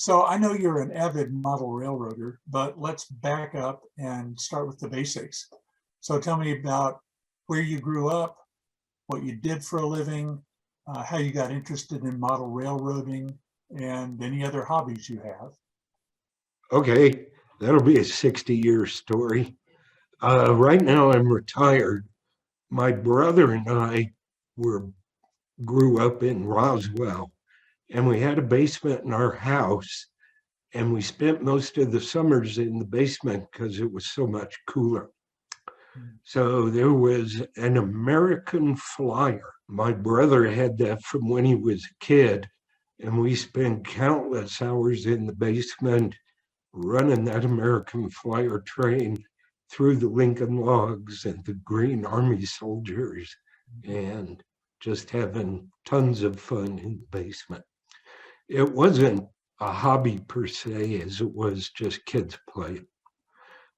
So I know you're an avid model railroader, but let's back up and start with the basics. So tell me about where you grew up, what you did for a living, how you got interested in model railroading, and any other hobbies you have. Okay, that'll be a 60-year story. Right now, I'm retired. My brother and I were grew up in Roswell, and we had a basement in our house, and we spent most of the summers in the basement because it was so much cooler. So there was an American Flyer. My brother had that from when he was a kid, and we spent countless hours in the basement running that American Flyer train through the Lincoln Logs and the Green Army soldiers and just having tons of fun in the basement. It wasn't a hobby per se, as it was just kids playing.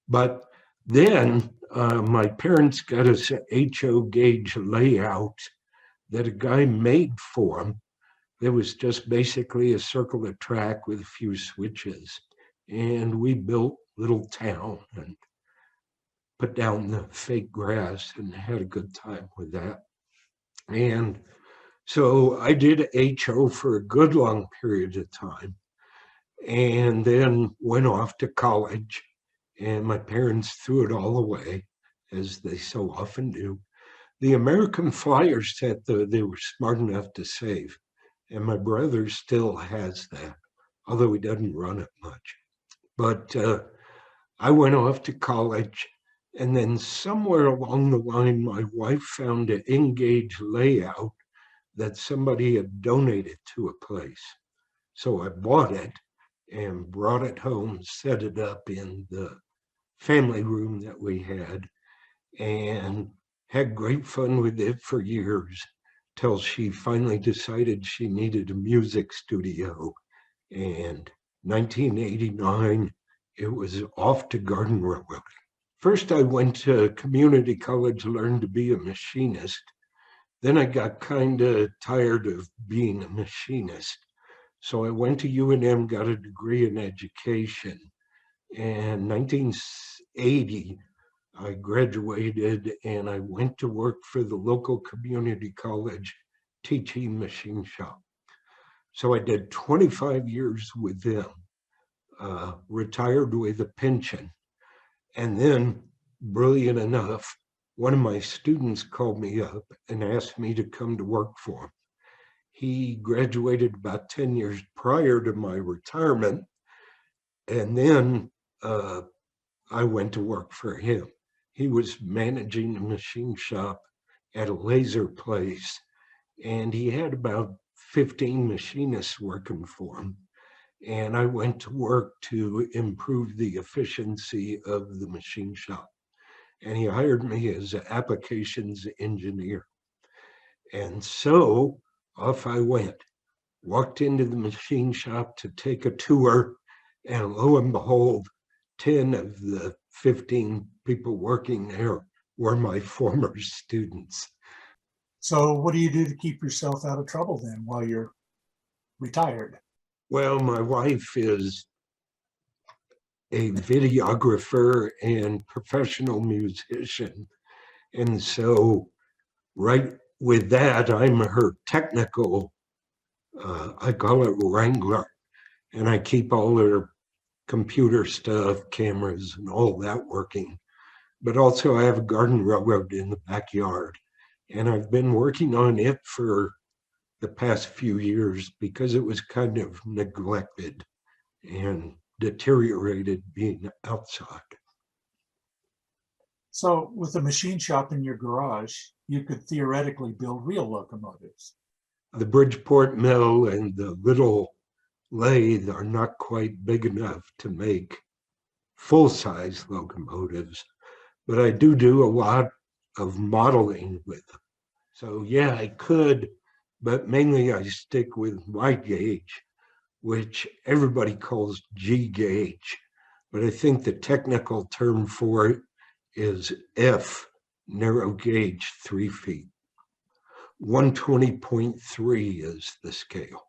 But then my parents got us an HO gauge layout that a guy made for them. There was just basically a circular track with a few switches. And we built Little Town and put down the fake grass and had a good time with that. And so I did HO for a good long period of time and then went off to college. And my parents threw it all away, as they so often do. The American Flyer set, though, they were smart enough to save. And my brother still has that, although he doesn't run it much. But I went off to college, and then somewhere along the line, my wife found an Engage layout that somebody had donated to a place. So I bought it and brought it home, set it up in the family room that we and had great fun with it for years till she finally decided she needed a music studio. And 1989, it was off to garden railroading. First, I went to community college, learned to be a machinist. Then I got kind of tired of being a machinist. So I went to UNM, got a degree in education. And 1980, I graduated and I went to work for the local community college teaching machine shop. So I did 25 years with them, retired with a pension. And then, brilliant enough, one of my students called me up and asked me to come to work for him. He graduated about 10 years prior to my retirement. And then I went to work for him. He was managing a machine shop at a laser place, and he had about 15 machinists working for him. And I went to work to improve the efficiency of the machine shop. And he hired me as an applications engineer. And so off I went, walked into the machine shop to take a tour, and lo and behold, 10 of the 15 people working there were my former students. So what do you do to keep yourself out of trouble then while you're retired? Well, my wife is a videographer and professional musician. And so, right with that, I'm her technical, I call it wrangler. And I keep all her computer stuff, cameras, and all that working. But also, I have a garden railroad in the backyard. And I've been working on it for the past few years because it was kind of neglected and deteriorated being outside. So with a machine shop in your garage, you could theoretically build real locomotives. The Bridgeport mill and the little lathe are not quite big enough to make full-size locomotives, but I do a lot of modeling with them. So yeah, I could, but mainly I stick with my gauge, which everybody calls G gauge, but I think the technical term for it is F, narrow gauge, 3 feet. 120.3 is the scale.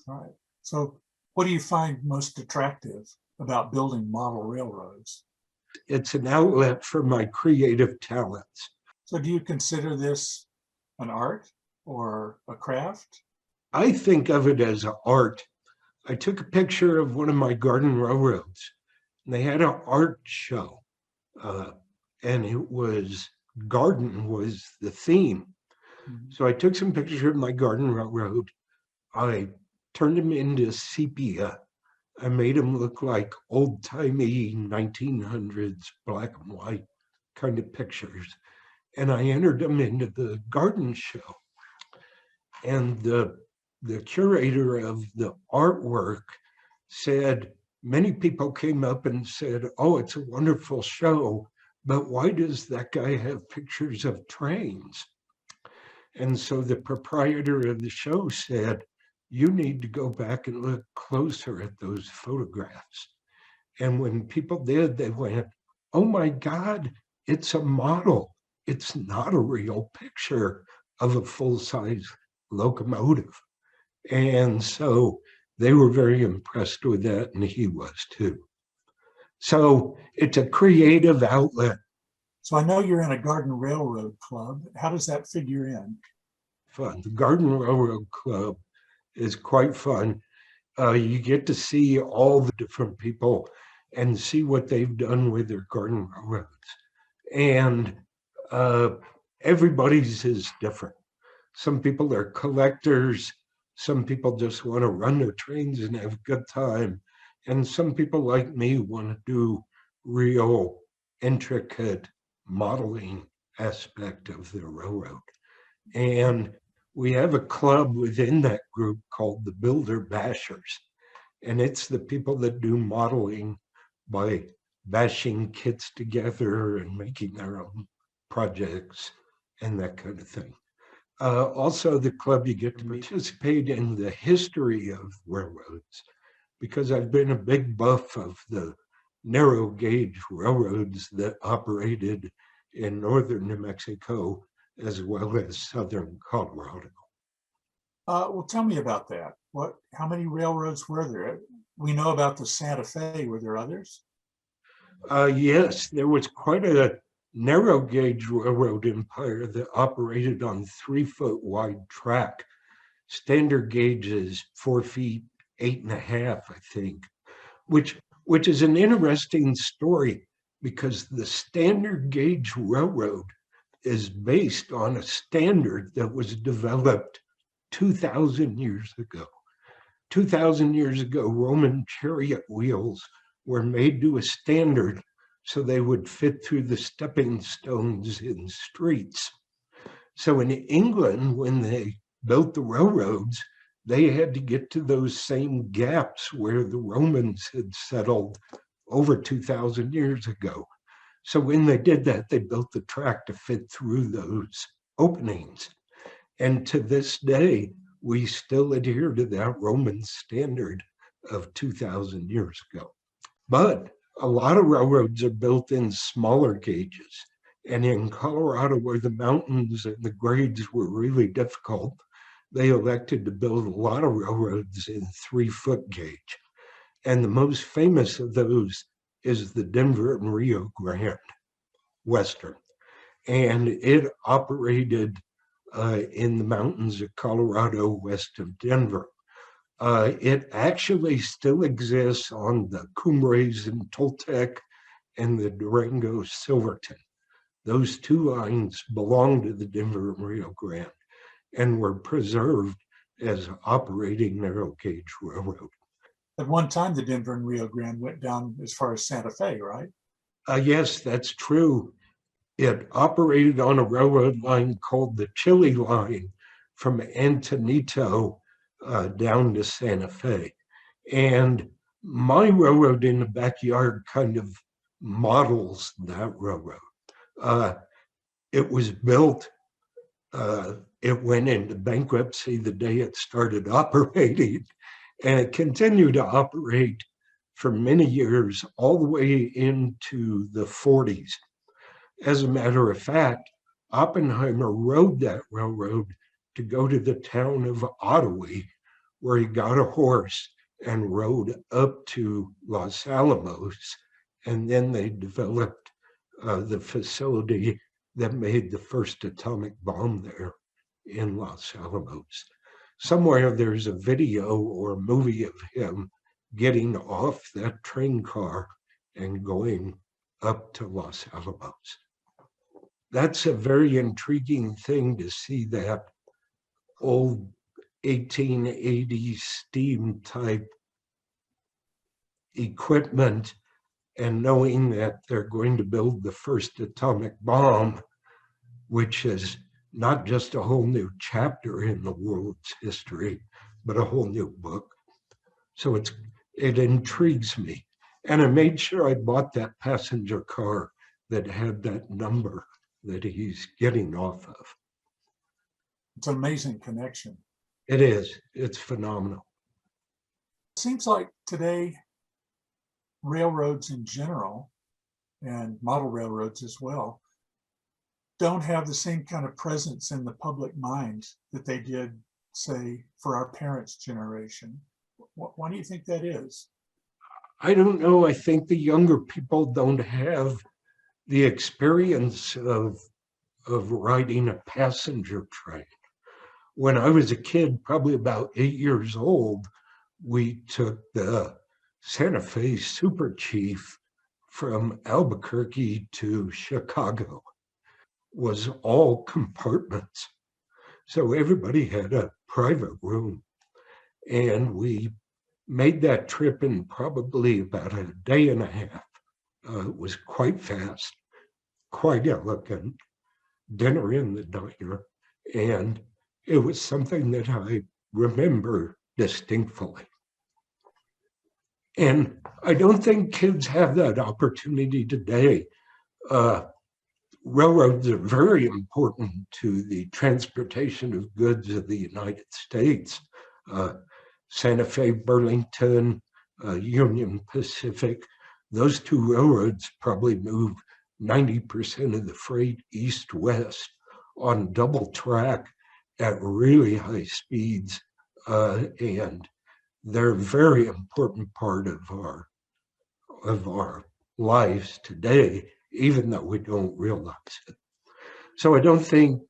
All right. So What do you find most attractive about building model railroads? It's an outlet for my creative talents. So do you consider this an art or a craft? I think of it as art. I took a picture of one of my garden railroads, and they had an art show, uh, and it was garden was the theme. Mhm. So I took some pictures of my garden railroad. I turned them into sepia. I made them look like old-timey 1900s black and white kind of pictures. And I entered them into the garden show. And the curator of the artwork said, many people came up and said, oh, it's a wonderful show, but why does that guy have pictures of trains? And so the proprietor of the show said, you need to go back and look closer at those photographs. And when people did, they went, oh my God, it's a model. It's not a real picture of a full-size locomotive. And so they were very impressed with that, and he was too. So it's a creative outlet. So I know you're in a garden railroad club. How does that figure in? Fun. The Garden Railroad Club is quite fun. You get to see all the different people and see what they've done with their garden railroads. And uh, everybody's is different. Some people are collectors. Some people just want to run their trains and have a good time. And some people like me want to do real intricate modeling aspect of the railroad. And we have a club within that group called the Builder Bashers. And it's the people that do modeling by bashing kits together and making their own projects and that kind of thing. Also, the club, you get to participate in the history of railroads, because I've been a big buff of the narrow gauge railroads that operated in northern New Mexico as well as southern Colorado. Well, tell me about that. How many railroads were there? We know about the Santa Fe. Were there others? Yes, there was quite a narrow gauge railroad empire that operated on 3-foot wide track. Standard gauge is 4 feet, 8.5, I think, which is an interesting story because the standard gauge railroad is based on a standard that was developed 2,000 years ago. 2,000 years ago, Roman chariot wheels were made to a standard so they would fit through the stepping stones in streets. So in England, when they built the railroads, they had to get to those same gaps where the Romans had settled over 2,000 years ago. So when they did that, they built the track to fit through those openings. And to this day, we still adhere to that Roman standard of 2,000 years ago. But a lot of railroads are built in smaller gauges. And in Colorado, where the mountains and the grades were really difficult, they elected to build a lot of railroads in 3-foot gauge. And the most famous of those is the Denver and Rio Grande Western. And it operated in the mountains of Colorado west of Denver. It actually still exists on the Cumbres and Toltec and the Durango Silverton. Those two lines belong to the Denver and Rio Grande and were preserved as operating narrow gauge railroad. At one time, the Denver and Rio Grande went down as far as Santa Fe, right? Yes, that's true. It operated on a railroad line called the Chile Line from Antonito down to Santa Fe. And my railroad in the backyard kind of models that railroad. It was built, it went into bankruptcy the day it started operating, and it continued to operate for many years, all the way into the 40s. As a matter of fact, Oppenheimer rode that railroad to go to the town of Ottawa, where he got a horse and rode up to Los Alamos. And then they developed the facility that made the first atomic bomb there in Los Alamos. Somewhere there's a video or a movie of him getting off that train car and going up to Los Alamos. That's a very intriguing thing to see, that old 1880s steam type equipment, and knowing that they're going to build the first atomic bomb, which is not just a whole new chapter in the world's history, but a whole new book. So it intrigues me. And I made sure I bought that passenger car that had that number that he's getting off of. It's an amazing connection. It is. It's phenomenal. It seems like today, railroads in general, and model railroads as well, don't have the same kind of presence in the public mind that they did, say, for our parents' generation. Why do you think that is? I don't know. I think the younger people don't have the experience of riding a passenger train. When I was a kid, probably about 8 years old, we took the Santa Fe Super Chief from Albuquerque to Chicago. Was all compartments. So everybody had a private room. And we made that trip in probably about a day and a half. It was quite fast, quite elegant, dinner in the diner. And it was something that I remember distinctly. And I don't think kids have that opportunity today. Railroads are very important to the transportation of goods of the United States. Santa Fe, Burlington, Union Pacific, those two railroads probably move 90% of the freight east-west on double track at really high speeds. And they're a very important part of our lives today, even though we don't realize it. So I don't think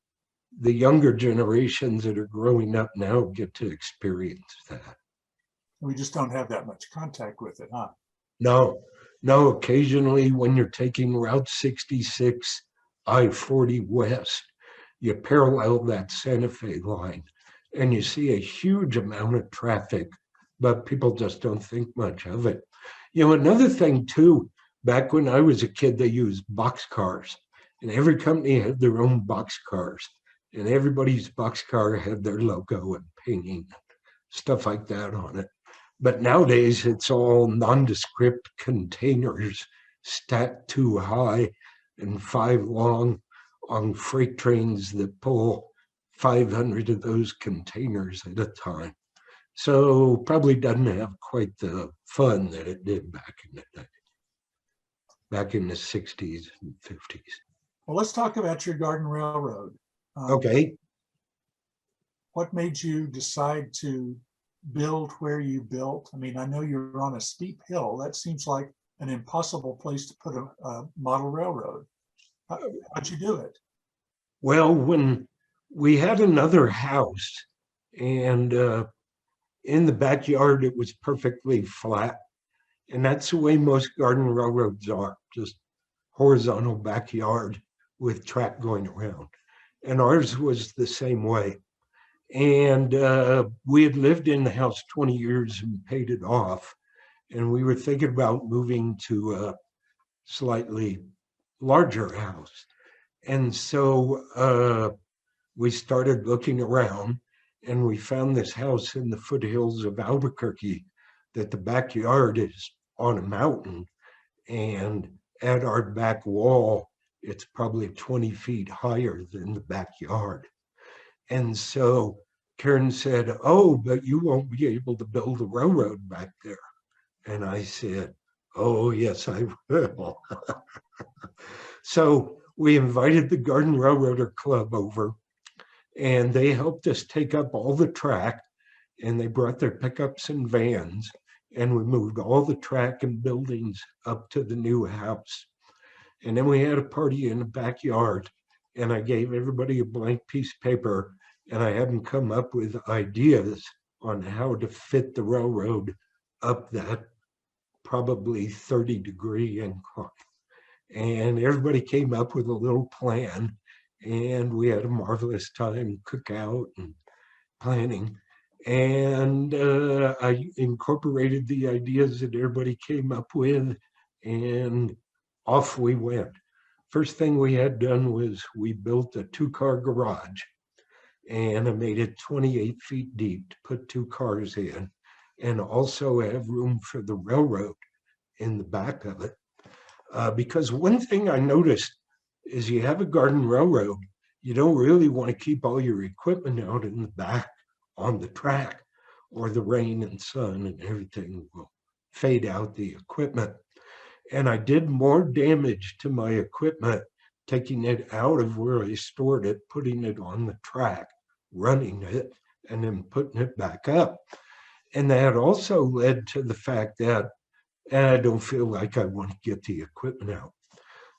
the younger generations that are growing up now get to experience that. We just don't have that much contact with it, huh? No, occasionally when you're taking Route 66, I-40 West, you parallel that Santa Fe line and you see a huge amount of traffic, but people just don't think much of it. You know, another thing too, back when I was a kid, they used boxcars, and every company had their own boxcars, and everybody's boxcar had their logo and painting, stuff like that on it. But nowadays, it's all nondescript containers stacked too high and 5 long on freight trains that pull 500 of those containers at a time. So probably doesn't have quite the fun that it did back in the day, back in the 60s and 50s. Well, let's talk about your garden railroad. Okay. What made you decide to build where you built? I mean, I know you're on a steep hill. That seems like an impossible place to put a model railroad. How'd you do it? Well, when we had another house, and in the backyard, it was perfectly flat. And that's the way most garden railroads are, just horizontal backyard with track going around. And ours was the same way. And we had lived in the house 20 years and paid it off. And we were thinking about moving to a slightly larger house. And so we started looking around, and we found this house in the foothills of Albuquerque that the backyard is on a mountain. And at our back wall, it's probably 20 feet higher than the backyard. And so Karen said, "Oh, but you won't be able to build a railroad back there." And I said, "Oh, yes, I will." So we invited the Garden Railroader Club over, and they helped us take up all the track. and they brought their pickups and vans, and we moved all the track and buildings up to the new house. And then we had a party in the backyard, and I gave everybody a blank piece of paper, and I had them come up with ideas on how to fit the railroad up that probably 30-degree incline. And everybody came up with a little plan, and we had a marvelous time cookout and planning. And I incorporated the ideas that everybody came up with, and off we went. First thing we had done was we built a 2-car garage, and I made it 28 feet deep to put 2 cars in, and also have room for the railroad in the back of it. Because one thing I noticed is you have a garden railroad, you don't really want to keep all your equipment out in the back on the track, or the rain and sun and everything will fade out the equipment. And I did more damage to my equipment taking it out of where I stored it, putting it on the track, running it, and then putting it back up. And that also led to the fact that I don't feel like I want to get the equipment out.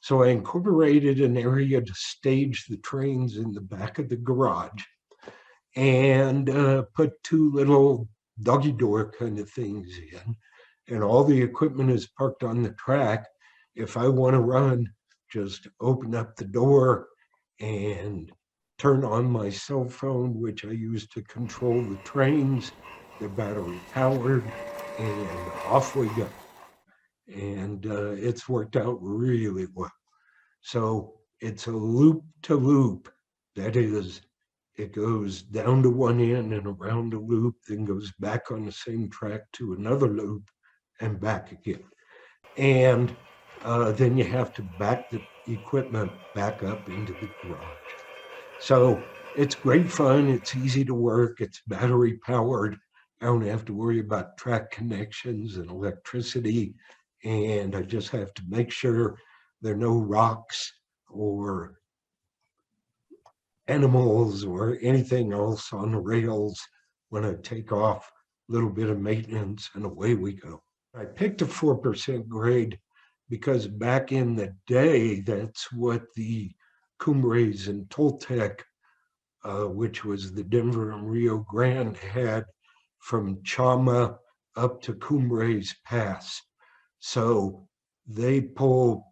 So I incorporated an area to stage the trains in the back of the garage, and put 2 little doggy door kind of things in. And all the equipment is parked on the track. If I want to run, just open up the door and turn on my cell phone, which I use to control the trains. They're battery powered, and off we go. And it's worked out really well. So it's a loop to loop. That is, it goes down to one end and around a loop, then goes back on the same track to another loop and back again. And then you have to back the equipment back up into the garage. So it's great fun. It's easy to work. It's battery powered. I don't have to worry about track connections and electricity. And I just have to make sure there are no rocks or animals or anything else on the rails when I take off. A little bit of maintenance and away we go. I picked a 4% grade because back in the day, that's what the Cumbres and Toltec, which was the Denver and Rio Grande, had from Chama up to Cumbres Pass. So they pull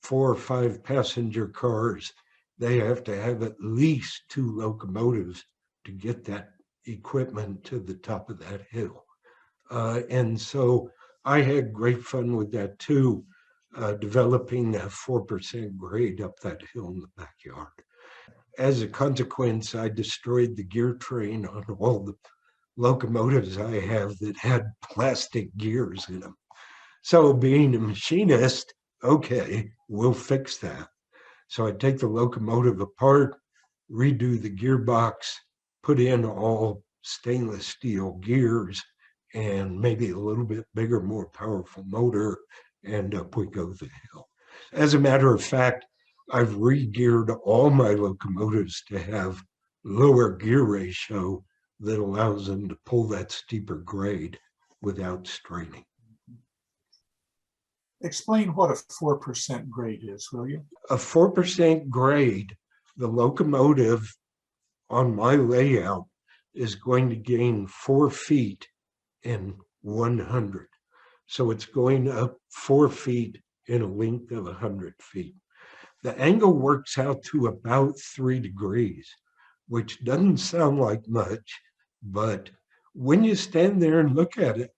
4 or 5 passenger cars. They have to have at least 2 locomotives to get that equipment to the top of that hill. And so I had great fun with that too, developing that 4% grade up that hill in the backyard. As a consequence, I destroyed the gear train on all the locomotives I have that had plastic gears in them. So being a machinist, okay, we'll fix that. So I take the locomotive apart, redo the gearbox, put in all stainless steel gears, and maybe a little bit bigger, more powerful motor, and up we go the hill. As a matter of fact, I've re-geared all my locomotives to have lower gear ratio that allows them to pull that steeper grade without straining. Explain what a 4% grade is, will you? A 4% grade, the locomotive on my layout is going to gain 4 feet in 100. So it's going up 4 feet in a length of 100 feet. The angle works out to about 3 degrees, which doesn't sound like much, but when you stand there and look at it,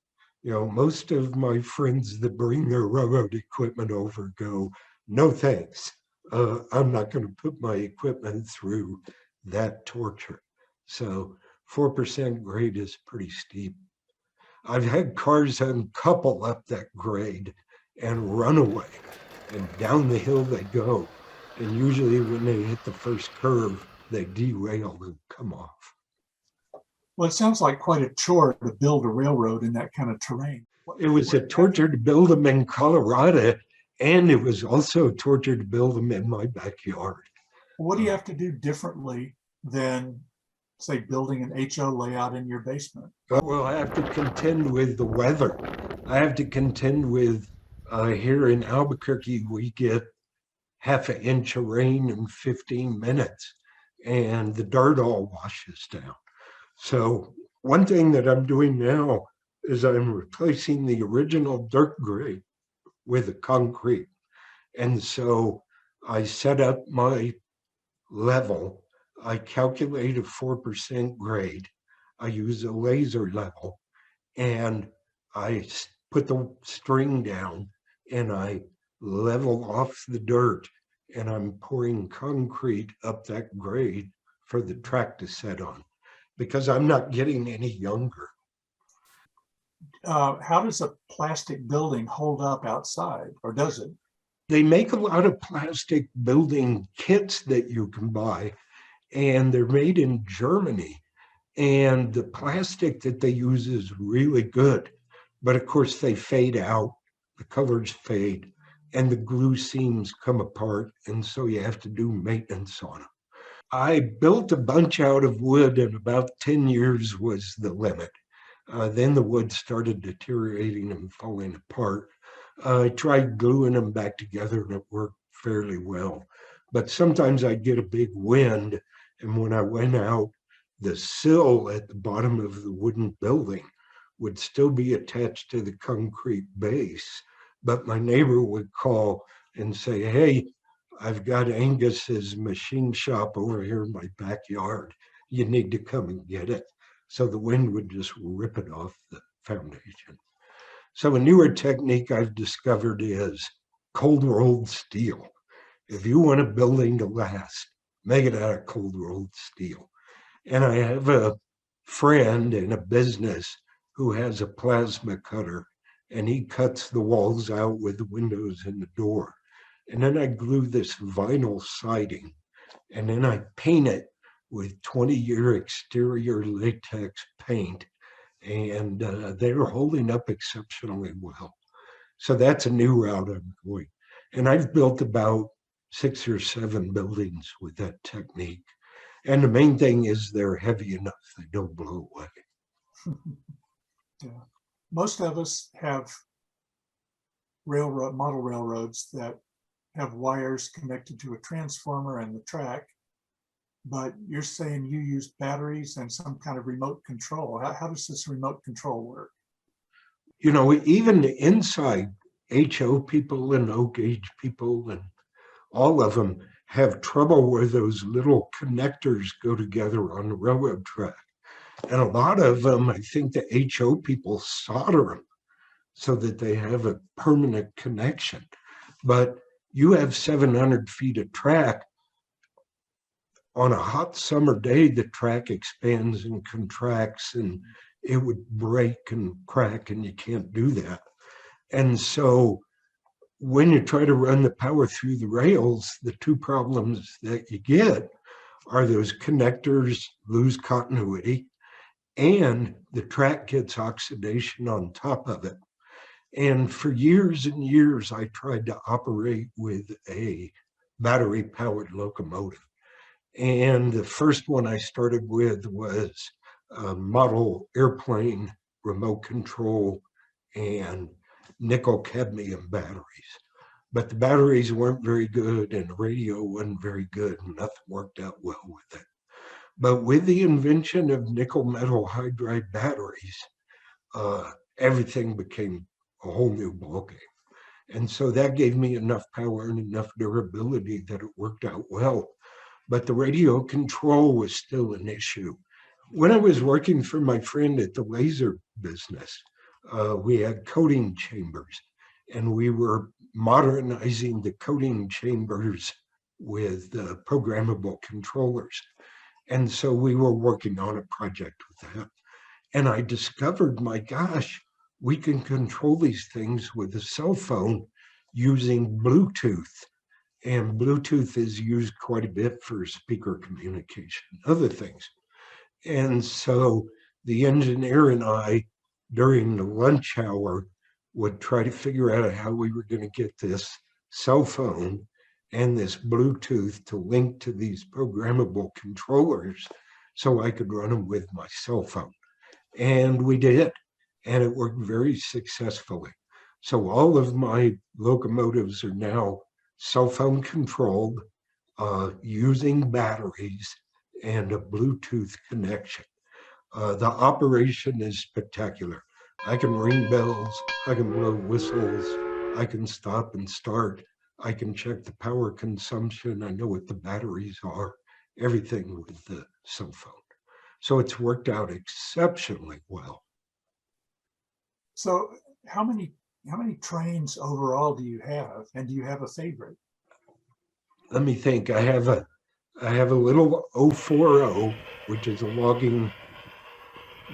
you know, most of my friends that bring their railroad equipment over go, no thanks. I'm not going to put my equipment through that torture. So 4% grade is pretty steep. I've had cars uncouple up that grade and run away, and down the hill they go. And usually when they hit the first curve, they derail and come off. Well, it sounds like quite a chore to build a railroad in that kind of terrain. It was a torture to build them in Colorado, and it was also a torture to build them in my backyard. What do you have to do differently than say, building an HO layout in your basement? Well, I have to contend with the weather. I have to contend with here in Albuquerque, we get half an inch of rain in 15 minutes and the dirt all washes down. So one thing that I'm doing now is I'm replacing the original dirt grade with a concrete. And so I set up my level. I calculate a 4% grade. I use a laser level and I put the string down and I level off the dirt and I'm pouring concrete up that grade for the track to set on because I'm not getting any younger. How does a plastic building hold up outside, or does it? They make a lot of plastic building kits that you can buy, and they're made in Germany. And the plastic that they use is really good. But of course, they fade out, the colors fade, and the glue seams come apart. And so you have to do maintenance on them. I built a bunch out of wood, and about 10 years was the limit. Then the wood started deteriorating and falling apart. I tried gluing them back together and it worked fairly well. But sometimes I'd get a big wind, and when I went out, the sill at the bottom of the wooden building would still be attached to the concrete base. But my neighbor would call and say, "Hey, I've got Angus's machine shop over here in my backyard. You need to come and get it." So the wind would just rip it off the foundation. So a newer technique I've discovered is cold rolled steel. If you want a building to last, make it out of cold rolled steel. And I have a friend in a business who has a plasma cutter, and he cuts the walls out with the windows and the door. And then I glue this vinyl siding, and then I paint it with 20-year exterior latex paint, and they're holding up exceptionally well. So that's a new route I'm going. And I've built about 6 or 7 buildings with that technique. And the main thing is they're heavy enough, they don't blow away. Yeah. Most of us have model railroads that have wires connected to a transformer and the track, but you're saying you use batteries and some kind of remote control. How does this remote control work? You know, even the inside HO people and O gauge people and all of them have trouble where those little connectors go together on the railroad track. And a lot of them, I think the HO people solder them so that they have a permanent connection. But you have 700 feet of track. On a hot summer day, the track expands and contracts and it would break and crack, and you can't do that. And so when you try to run the power through the rails, the two problems that you get are those connectors lose continuity and the track gets oxidation on top of it. And for years and years, I tried to operate with a battery powered locomotive. And the first one I started with was a model airplane remote control and nickel cadmium batteries. But the batteries weren't very good and the radio wasn't very good and nothing worked out well with it. But with the invention of nickel metal hydride batteries, everything became a whole new ballgame. And so that gave me enough power and enough durability that it worked out well. But the radio control was still an issue. When I was working for my friend at the laser business, we had coating chambers, and we were modernizing the coating chambers with programmable controllers. And so we were working on a project with that. And I discovered, my gosh, we can control these things with a cell phone using Bluetooth. And Bluetooth is used quite a bit for speaker communication, other things. And so the engineer and I, during the lunch hour, would try to figure out how we were going to get this cell phone and this Bluetooth to link to these programmable controllers so I could run them with my cell phone. And we did, and it worked very successfully. So all of my locomotives are now cell phone controlled, using batteries and a Bluetooth connection. The operation is spectacular. I can ring bells, I can blow whistles, I can stop and start, I can check the power consumption, I know what the batteries are, everything with the cell phone. So it's worked out exceptionally well. So how many trains overall do you have, and do you have a favorite? Let me think. I have a little 040, which is a logging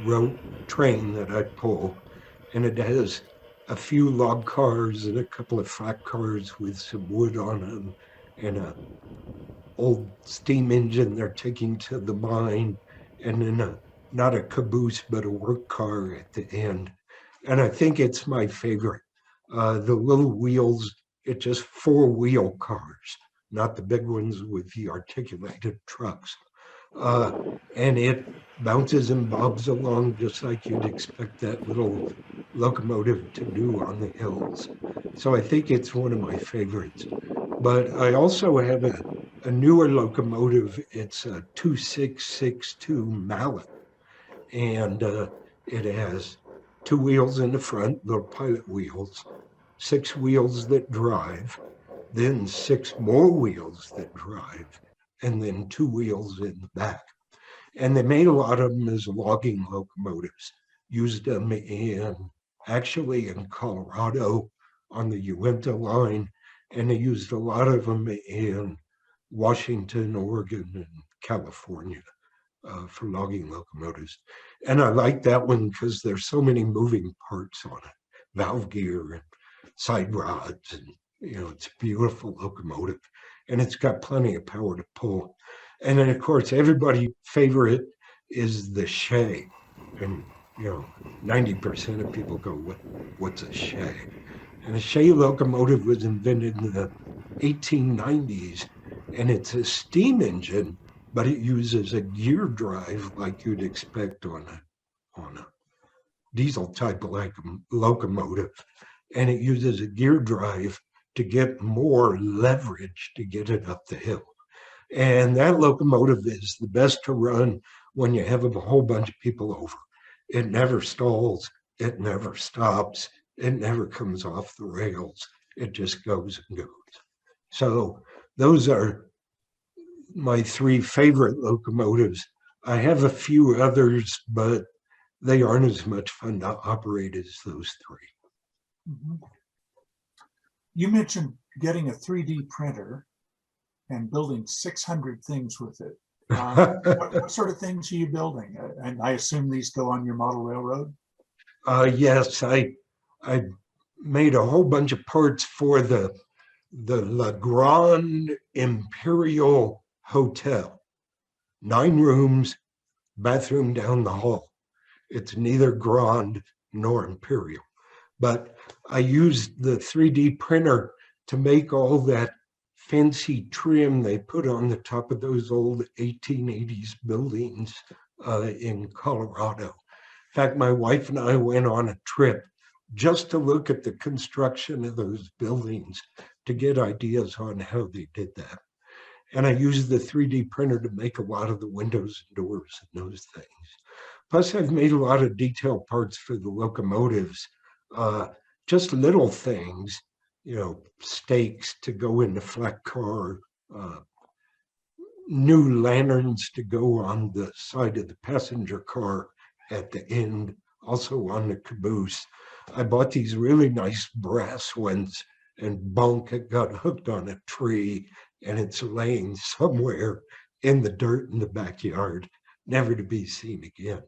road train that I pull, and it has a few log cars and a couple of flat cars with some wood on them, and a old steam engine they're taking to the mine, and then not a caboose but a work car at the end. And I think it's my favorite. The little wheels, it's just four-wheel cars, not the big ones with the articulated trucks. uh, and it bounces and bobs along just like you'd expect that little locomotive to do on the hills. So I think it's one of my favorites. But I also have a newer locomotive. It's a 2662 Mallet, and it has two wheels in the front, little pilot wheels, six wheels that drive, then six more wheels that drive, and then two wheels in the back. And they made a lot of them as logging locomotives, used them actually in Colorado on the Uinta line, and they used a lot of them in Washington, Oregon, and California for logging locomotives. And I like that one because there's so many moving parts on it, valve gear and side rods, and it's a beautiful locomotive, and it's got plenty of power to pull. And then of course everybody's favorite is the Shay, and 90% of people go, what's a Shay? And a Shay locomotive was invented in the 1890s, and it's a steam engine, but it uses a gear drive like you'd expect on a diesel type like locomotive, and it uses a gear drive to get more leverage to get it up the hill. And that locomotive is the best to run when you have a whole bunch of people over. It never stalls, it never stops, it never comes off the rails. It just goes and goes. So those are my three favorite locomotives. I have a few others, but they aren't as much fun to operate as those three. Mhm. You mentioned getting a 3D printer and building 600 things with it. What sort of things are you building? And I assume these go on your model railroad? Yes, I made a whole bunch of parts for the La Grande Imperial Hotel. 9 rooms, bathroom down the hall. It's neither Grand nor Imperial. But I used the 3D printer to make all that fancy trim they put on the top of those old 1880s buildings in Colorado. In fact, my wife and I went on a trip just to look at the construction of those buildings to get ideas on how they did that. And I used the 3D printer to make a lot of the windows and doors and those things. Plus, I've made a lot of detail parts for the locomotives, uh, just little things, stakes to go in the flat car, uh, new lanterns to go on the side of the passenger car at the end, also on the caboose. I bought these really nice brass ones, and bonk, it got hooked on a tree, and it's laying somewhere in the dirt in the backyard, never to be seen again.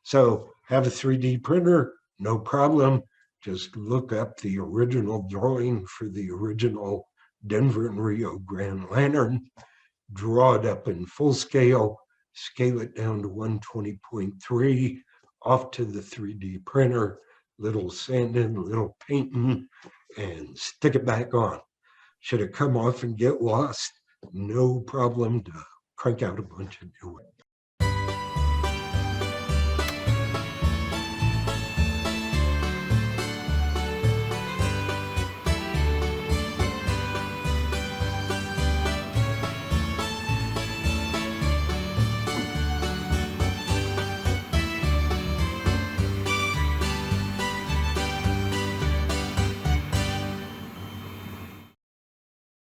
So have a 3D printer, no problem. Just look up the original drawing for the original Denver and Rio Grand Lantern, draw it up in full scale, scale it down to 120.3, off to the 3D printer, little sanding, little painting, and stick it back on. Should it come off and get lost? No problem to crank out a bunch of new ones.